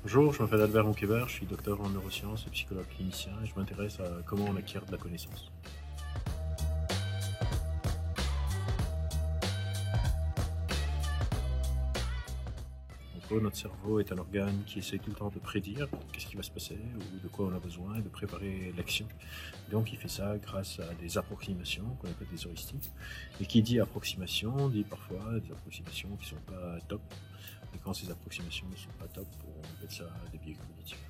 Bonjour, je m'appelle Albert Monkeber, je suis docteur en neurosciences et psychologue clinicien et je m'intéresse à comment on acquiert de la connaissance. En gros, notre cerveau est un organe qui essaie tout le temps de prédire qu'est-ce qui va se passer ou de quoi on a besoin et de préparer l'action. Donc il fait ça grâce à des approximations qu'on appelle des heuristiques. Et qui dit approximation dit parfois des approximations qui ne sont pas top. Et quand ces approximations ne sont pas top, on appelle ça des biais cognitifs.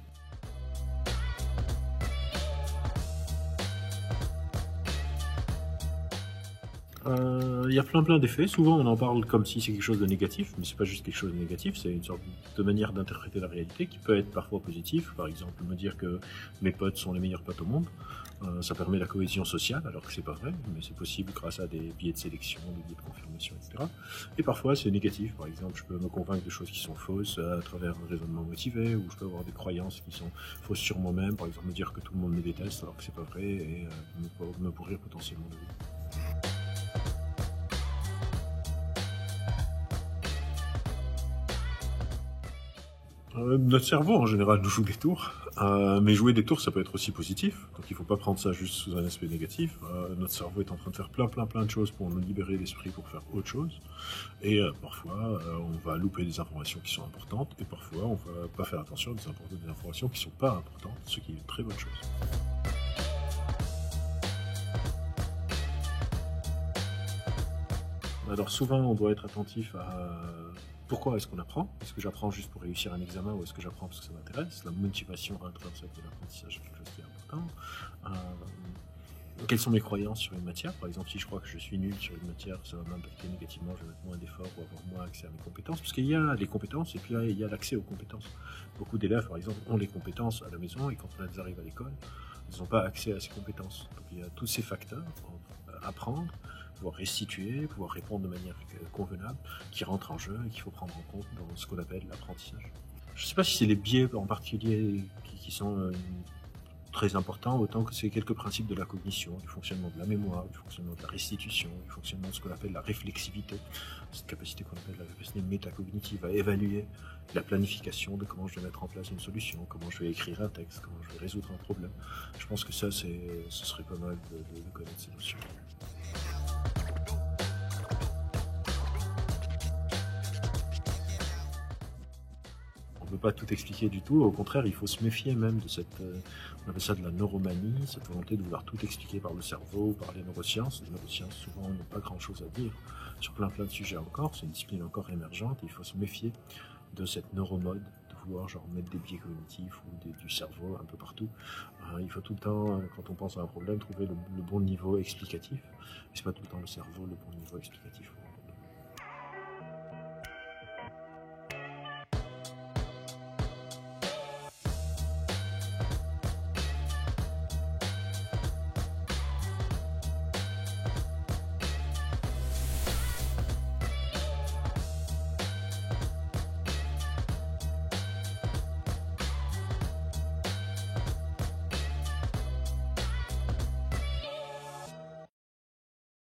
Il y a plein d'effets. Souvent, on en parle comme si c'est quelque chose de négatif, mais c'est pas juste quelque chose de négatif, c'est une sorte de manière d'interpréter la réalité qui peut être parfois positive. Par exemple, me dire que mes potes sont les meilleurs potes au monde, ça permet la cohésion sociale, alors que c'est pas vrai, mais c'est possible grâce à des biais de sélection, des biais de confirmation, etc. Et parfois, c'est négatif. Par exemple, je peux me convaincre de choses qui sont fausses à travers un raisonnement motivé, ou je peux avoir des croyances qui sont fausses sur moi-même. Par exemple, me dire que tout le monde me déteste alors que c'est pas vrai et me pourrir potentiellement de vie. Notre cerveau, en général, nous joue des tours. Mais jouer des tours, ça peut être aussi positif. Donc il ne faut pas prendre ça juste sous un aspect négatif. Notre cerveau est en train de faire plein de choses pour nous libérer l'esprit pour faire autre chose. Et parfois, on va louper des informations qui sont importantes. Et parfois, on va pas faire attention à des informations qui ne sont pas importantes, ce qui est une très bonne chose. Alors souvent, on doit être attentif à pourquoi est-ce qu'on apprend. Est-ce que j'apprends juste pour réussir un examen ou est-ce que j'apprends parce que ça m'intéresse? La motivation intrinsèque de l'apprentissage est quelque chose qui est important. Quelles sont mes croyances sur une matière? Par exemple, si je crois que je suis nul sur une matière, ça va m'impacter négativement, je vais mettre moins d'efforts ou avoir moins accès à mes compétences. Parce qu'il y a les compétences et puis il y a l'accès aux compétences. Beaucoup d'élèves, par exemple, ont les compétences à la maison et quand elles arrivent à l'école, ils n'ont pas accès à ces compétences. Donc il y a tous ces facteurs, apprendre, pouvoir restituer, pouvoir répondre de manière convenable, qui rentrent en jeu et qu'il faut prendre en compte dans ce qu'on appelle l'apprentissage. Je ne sais pas si c'est les biais en particulier qui sont très importants, autant que c'est quelques principes de la cognition, du fonctionnement de la mémoire, du fonctionnement de la restitution, du fonctionnement de ce qu'on appelle la réflexivité, cette capacité qu'on appelle la capacité métacognitive à évaluer la planification de comment je vais mettre en place une solution, comment je vais écrire un texte, comment je vais résoudre un problème. Je pense que ça, ce serait pas mal de connaître ces notions. On ne peut pas tout expliquer du tout, au contraire, il faut se méfier même de on appelle ça de la neuromanie, cette volonté de vouloir tout expliquer par le cerveau, par les neurosciences. Les neurosciences, souvent, n'ont pas grand-chose à dire sur plein de sujets encore, c'est une discipline encore émergente, et il faut se méfier de cette neuromode, de vouloir genre mettre des biais cognitifs ou du cerveau un peu partout. Il faut tout le temps, quand on pense à un problème, trouver le bon niveau explicatif, et c'est pas tout le temps le cerveau le bon niveau explicatif.